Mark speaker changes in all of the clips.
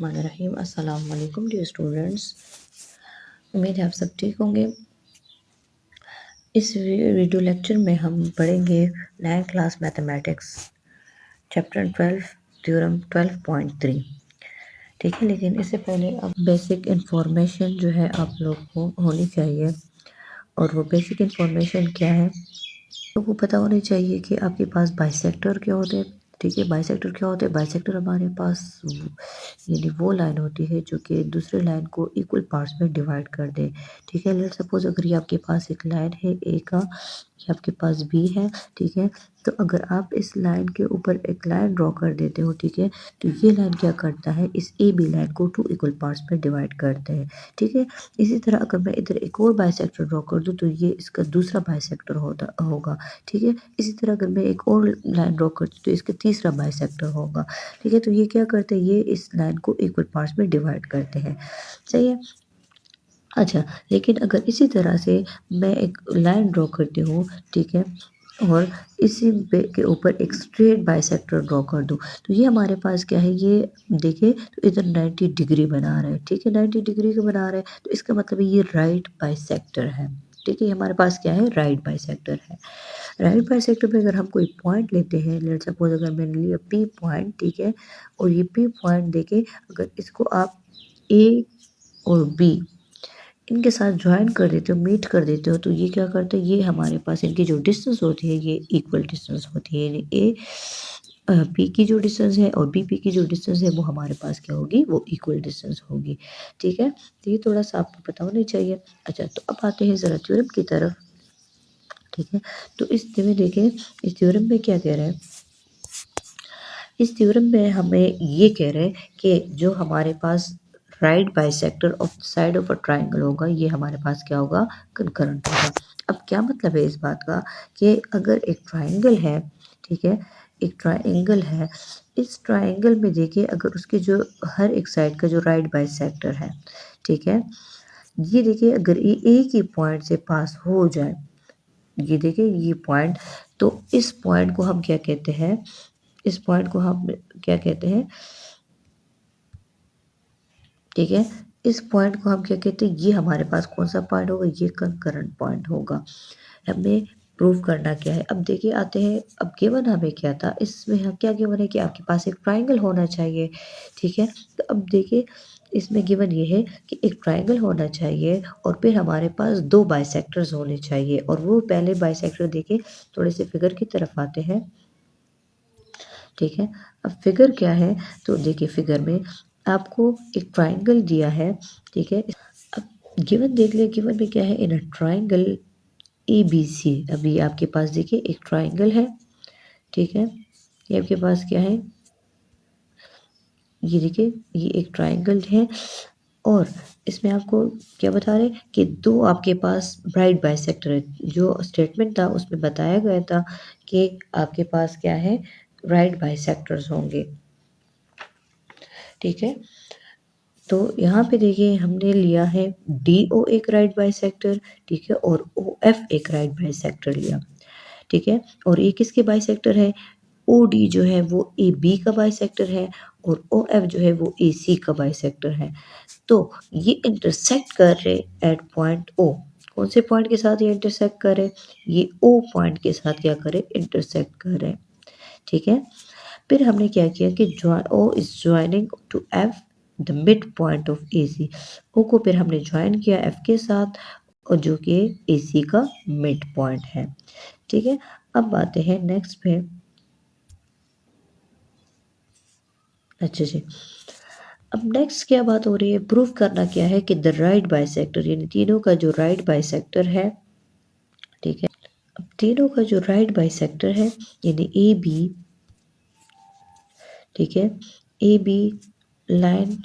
Speaker 1: बिस्मिल्लाहिर्रहमानिर्रहीम। अस्सलाम वालेकुम डियर स्टूडेंट्स, उम्मीद है आप सब ठीक होंगे। इस वीडियो लेक्चर में हम पढ़ेंगे 9th class mathematics chapter 12 theorem 12.3। ठीक है, लेकिन इससे पहले अब बेसिक इन्फॉर्मेशन जो है आप लोग को होनी चाहिए। और वो बेसिक इन्फॉर्मेशन क्या है, तो वो पता होनी चाहिए कि आपके पास बाइसेक्टर क्या होते हैं। ठीक है, बाइसेक्टर क्या होते हैं? बाइसेक्टर हमारे पास यानी वो लाइन होती है जो कि दूसरे लाइन को इक्वल पार्ट्स में डिवाइड कर दे। ठीक है, लेट्स सपोज अगर ये आपके पास एक लाइन है ए का, ये आपके पास बी है। ठीक है, तो अगर आप इस लाइन के ऊपर एक लाइन ड्रॉ कर देते हो, ठीक है, तो ये लाइन क्या करता है, इस ए बी लाइन को 2 इक्वल पार्ट्स में डिवाइड करते हैं। ठीक है, इसी तरह अगर मैं इधर एक और बाइसेक्टर ड्रॉ कर दूं तो ये इसका दूसरा बाइसेक्टर होगा। ठीक है, इसी तरह अगर मैं एक और लाइन ड्रॉ करती हूँ तो इसका तीसरा बाइसेक्टर होगा। ठीक है, तो ये क्या करते हैं, ये इस लाइन को इक्वल पार्ट्स में डिवाइड करते हैं। सही है। अच्छा, लेकिन अगर इसी तरह से मैं एक लाइन ड्रॉ करती हूँ, ठीक है, और इसी के ऊपर एक स्ट्रेट बाइसेक्टर ड्रॉ कर दूँ, तो ये हमारे पास क्या है, ये देखिए तो इधर 90 डिग्री बना रहा है। ठीक है, 90 डिग्री का बना रहा है, तो इसका मतलब है ये राइट बाइसेक्टर है। ठीक है, हमारे पास क्या है, राइट बाइसेक्टर है। राइट बाइसेक्टर में अगर हम कोई पॉइंट लेते हैं, लेट्स सपोज अगर मैंने लिया पी पॉइंट, ठीक है, और ये पी पॉइंट देके अगर इसको आप ए और बी इनके साथ ज्वाइन कर देते हो, मीट कर देते हो, तो ये क्या करते हैं, ये हमारे पास इनकी जो डिस्टेंस होती है ये इक्वल डिस्टेंस होती है। यानी ए पी की जो डिस्टेंस है और बी पी की जो डिस्टेंस है वो हमारे पास क्या होगी, वो इक्वल डिस्टेंस होगी। ठीक है, तो ये थोड़ा सा आपको पता होना चाहिए। अच्छा, तो अब आते हैं ज़रा थ्योरम की तरफ। ठीक है, तो इस में देखें, इस थ्योरम में क्या कह रहे हैं, इस थ्योरम में हमें ये कह रहे हैं कि जो हमारे पास right bisector of side of a triangle होगा, ये हमारे पास क्या होगा, कंकरेंट होगा। अब क्या मतलब है इस बात का, कि अगर एक ट्राइंगल है, ठीक है, एक ट्राइंगल है, इस ट्राइंगल में देखिए अगर उसके जो हर एक साइड का जो राइट बाइसेक्टर है, ठीक है, ये देखिए अगर ये एक ही पॉइंट से पास हो जाए, ये देखिए ये पॉइंट, तो इस पॉइंट को हम क्या कहते हैं, इस पॉइंट को हम क्या कहते हैं, ठीक है, इस पॉइंट को हम क्या कहते हैं, ये हमारे पास कौन सा पॉइंट होगा, ये कंकरेंट पॉइंट होगा। हमें प्रूव करना क्या है, अब देखिए आते हैं, अब गिवन हमें क्या था, इसमें हम क्या गिवन है कि आपके पास एक ट्राइंगल होना चाहिए। ठीक है, तो अब देखिए इसमें गिवन ये है कि एक ट्राइंगल होना चाहिए और फिर हमारे पास दो बाइसेक्टर्स होने चाहिए। और वो पहले बाइसेक्टर देखिए, थोड़े से फिगर की तरफ आते हैं। ठीक है, अब फिगर क्या है, तो देखिए फिगर में आपको एक ट्राइंगल दिया है। ठीक है, अब गिवन देख लिया, गिवन में क्या है, इन a triangle A B C. अभी आपके पास देखिए एक ट्राइंगल है। ठीक है, ये आपके पास क्या है, ये देखिए ये एक ट्राइंगल है और इसमें आपको क्या बता रहे हैं कि दो आपके पास राइट बाइसेक्टर है। जो स्टेटमेंट था उसमें बताया गया था कि आपके पास क्या है, राइट बाइसेक्टर्स होंगे। ठीक है, तो यहाँ पे देखिए हमने लिया है डी ओ एक राइट बाइसेक्टर, ठीक है, और ओ एफ एक राइट बाइसेक्टर लिया। ठीक है, और ये किसके बाइसेक्टर है, ओ डी जो है वो ए बी का बाइसेक्टर है और ओ एफ जो है वो ए सी का बाइसेक्टर है। तो ये इंटरसेक्ट कर रहे एट पॉइंट ओ, कौन से पॉइंट के साथ ये इंटरसेक्ट कर रहे, ये ओ पॉइंट के साथ क्या करे, इंटरसेक्ट कर रहे। ठीक है, फिर हमने क्या किया कि O is joining to F the mid point of A C. O को फिर हमने ज्वाइन किया एफ के साथ और जो कि ए सी का मिड पॉइंट है। ठीक है, अब आते हैं नेक्स्ट पे। अच्छा जी, अब नेक्स्ट क्या बात हो रही है, प्रूफ करना क्या है कि द राइट बाइसेक्टर, यानी तीनों का जो राइट बाइसेक्टर है। ठीक है, अब तीनों का जो राइट बाइसेक्टर है यानी ए बी, ठीक है, ए बी लाइन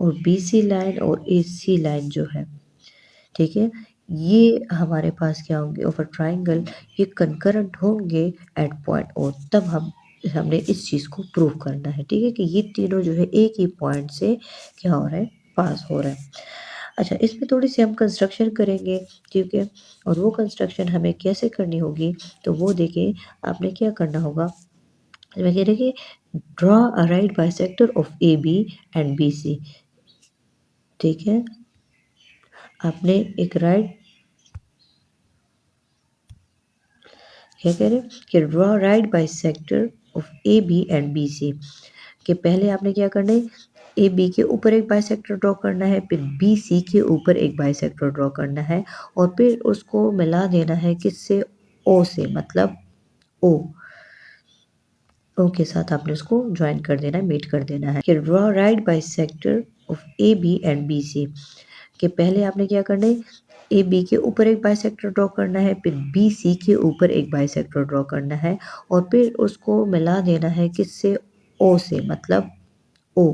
Speaker 1: और बी सी लाइन और ए सी लाइन जो है, ठीक है, ये हमारे पास क्या होंगे, ओवर ट्राइंगल, ये कंकरेंट होंगे एट पॉइंट ओ। तब हमने इस चीज़ को प्रूव करना है। ठीक है, कि ये तीनों जो है एक ही पॉइंट से क्या हो रहा है, पास हो रहा है। अच्छा, इसमें थोड़ी सी हम कंस्ट्रक्शन करेंगे। ठीक है, और वो कंस्ट्रक्शन हमें कैसे करनी होगी, तो वो देखिए आपने क्या करना होगा, इसमें कह रहे कि draw a right bisector of A B and B C. ठीक है, आपने एक राइट, क्या कह रहे कि draw right bisector of A B and B C, कि पहले आपने क्या करना है, ए बी के ऊपर एक बाइसेक्टर ड्रॉ करना है, फिर बी सी के ऊपर एक बाइसेक्टर ड्रॉ करना है, और फिर उसको मिला देना है किससे, ओ से, मतलब ओ, ओ के साथ आपने उसको ज्वाइन कर देना है, मीट कर देना है। कि draw right bisector of A B and B C, कि पहले आपने क्या करना है, ए बी के ऊपर एक बाइसेक्टर ड्रॉ करना है, फिर बी सी के ऊपर एक बाइसेक्टर ड्रॉ करना है, और फिर उसको मिला देना है किससे, ओ से, मतलब ओ,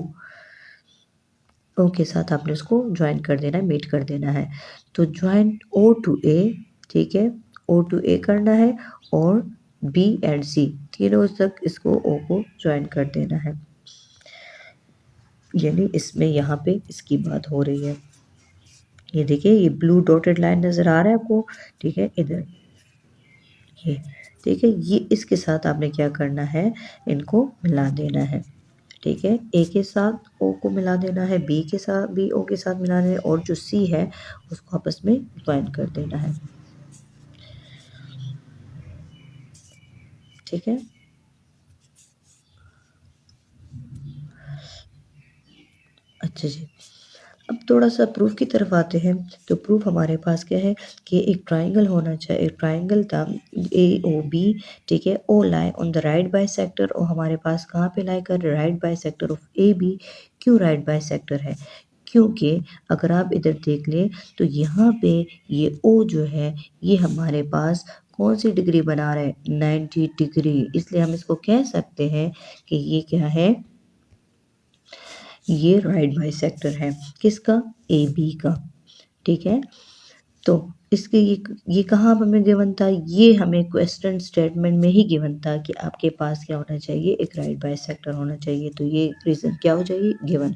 Speaker 1: ओ के साथ आपने उसको ज्वाइन कर देना है, मीट कर देना है। तो ज्वाइन ओ टू ए, ठीक है, ओ टू ए करना है, और बी एंड सी तीनों तक इसको ओ को ज्वाइन कर देना है। यानी इसमें यहाँ पे इसकी बात हो रही है। ये देखिए, ये ब्लू डॉटेड लाइन नज़र आ रहा है आपको, ठीक है, इधर ये, ठीक है, ये इसके साथ आपने क्या करना है, इनको मिला देना है। ठीक है, ए के साथ ओ को मिला देना है, बी के साथ बी ओ के साथ मिला देना है, और जो सी है उसको आपस में ज्वाइन कर देना है। ठीक है, अच्छा जी, अब थोड़ा सा प्रूफ की तरफ आते हैं। तो प्रूफ हमारे पास क्या है कि एक ट्राइंगल होना चाहिए, एक ट्राइंगल था ए ओ बी, ठीक है, O lie on the right bisector, और हमारे पास कहाँ पे लाई कर, right bisector of A B. क्यों राइट बाइसेक्टर है, क्योंकि अगर आप इधर देख लें तो यहाँ पे ये ओ जो है ये हमारे पास कौन सी डिग्री बना रहा है, 90 डिग्री, इसलिए हम इसको कह सकते हैं कि ये क्या है, ये राइट बाइसेक्टर है, किसका, ए बी का। ठीक है, तो इसके ये कहाँ पर हमें गिवन था, ये हमें क्वेश्चन स्टेटमेंट में ही गिवन था कि आपके पास क्या होना चाहिए, एक राइट बाइसेक्टर होना चाहिए। तो ये रीजन क्या हो जाएगी, गिवन।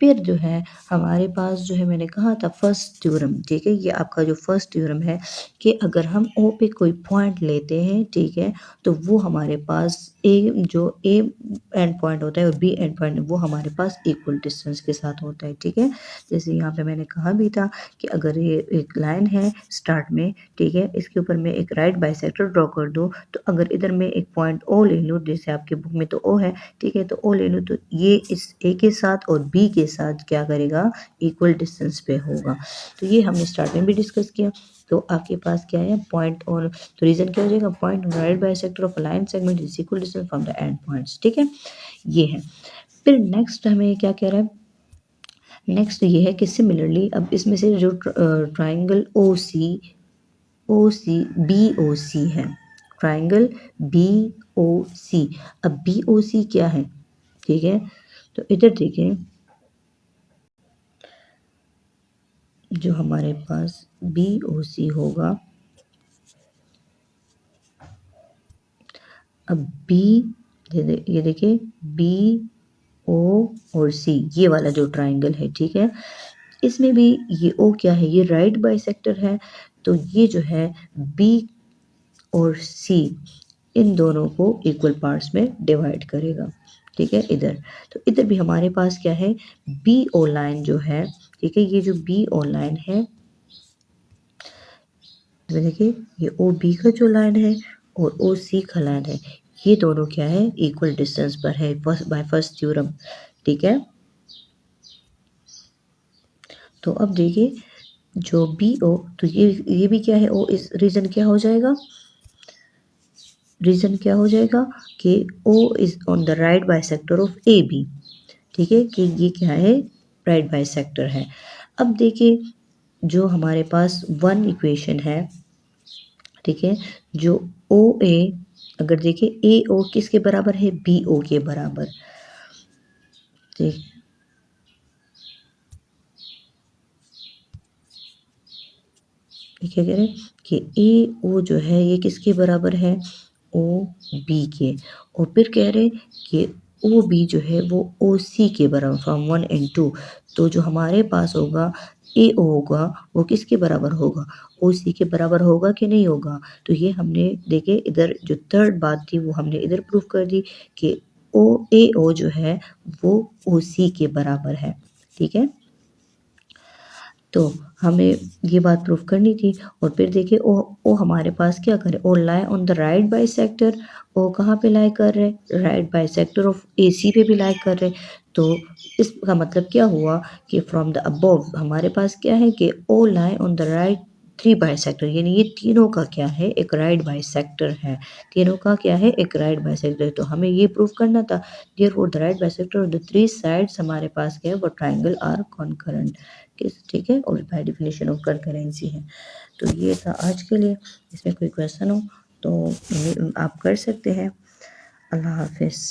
Speaker 1: फिर जो है हमारे पास जो है, मैंने कहा था फर्स्ट थ्योरम, ठीक है, ये आपका जो फर्स्ट थ्योरम है कि अगर हम ओ पे कोई पॉइंट लेते हैं, ठीक है, तो वो हमारे पास ए एंड पॉइंट होता है और बी एंड पॉइंट वो हमारे पास इक्वल डिस्टेंस के साथ होता है। ठीक है, जैसे यहाँ पे मैंने कहा भी था कि अगर ये एक लाइन है स्टार्ट में, ठीक है, इसके ऊपर मैं एक राइट बाइसेक्टर ड्रॉ कर दूँ, तो अगर इधर मैं एक पॉइंट ओ ले लूँ, जैसे आपके बुक में तो ओ है, ठीक है, तो ओ ले लूँ, तो ये इस ए के साथ और बी के साथ क्या करेगा, इक्वल डिस्टेंस पे होगा। तो ये हमने स्टार्ट में भी डिस्कस किया। तो आपके पास क्या है, पॉइंट और, तो रीजन क्या हो जाएगा, point right bisector of a line segment is equal distance from the end points. ठीक है, ये है। फिर नेक्स्ट हमें क्या कह रहा है, नेक्स्ट ये है कि सिमिलरली अब इसमें से जो triangle O C B O सी है, ट्राइंगल बी ओ सी, अब बी ओ सी क्या है, ठीक है, तो इधर देखें, जो हमारे पास बी ओ सी होगा, अब बी, ये देखिए बी ओ और सी, ये वाला जो ट्राइंगल है, ठीक है, इसमें भी ये ओ क्या है, ये राइट बाइसेक्टर है, तो ये जो है बी और सी इन दोनों को इक्वल पार्ट्स में डिवाइड करेगा। ठीक है, इधर, तो इधर भी हमारे पास क्या है, बी ओ लाइन जो है, ठीक है, ये जो बी ओ लाइन है, तो देखिए ये ओ बी का जो लाइन है और ओ सी का लाइन है, ये दोनों क्या है, इक्वल डिस्टेंस पर है, बाय फर्स्ट थ्योरम। ठीक है, तो अब देखिए जो बी ओ, तो ये भी क्या है, ओ, इस रीजन क्या हो जाएगा, रीजन क्या हो जाएगा कि O is on the right bisector of A B. ठीक है, कि ये क्या है, राइट बाइसेक्टर है। अब देखिए जो हमारे पास वन इक्वेशन है, ठीक है, जो ओ ए, अगर देखिए ए ओ किसके बराबर है, बी ओ के बराबर, ठीक, क्या कह रहे हैं कि ए ओ जो है ये किसके बराबर है, ओ बी के, और फिर कह रहे हैं कि ओ बी जो है वो ओ सी के बराबर, फ्रॉम 1 and 2, तो जो हमारे पास होगा ए ओ होगा वो किसके बराबर होगा, ओ सी के बराबर होगा कि नहीं होगा। तो ये हमने देखे इधर जो थर्ड बात थी वो हमने इधर प्रूफ कर दी कि ओ ए ओ जो है वो ओ सी के बराबर है। ठीक है, तो हमें ये बात प्रूफ करनी थी। और फिर देखिए ओ हमारे पास क्या करे, O lie on the right bisector, O कहाँ पे लाई कर रहे, right bisector of A C पे भी लाई कर रहे। तो इसका मतलब क्या हुआ कि फ्रॉम द अबव हमारे पास क्या है कि O lie on the right three bisector, यानी ये तीनों का क्या है, एक राइट बाइसेक्टर है। तीनों का क्या है, एक राइट बाइसेक्टर। तो हमें ये प्रूफ करना था therefore the right bisector of the three sides हमारे पास क्या है, वो ट्राइंगल आर कॉन्करेंट। ठीक है, और बाय डेफिनेशन ऑफ कंकरेंसी है। तो ये था आज के लिए। इसमें कोई क्वेश्चन हो तो आप कर सकते हैं। अल्लाह हाफिज़।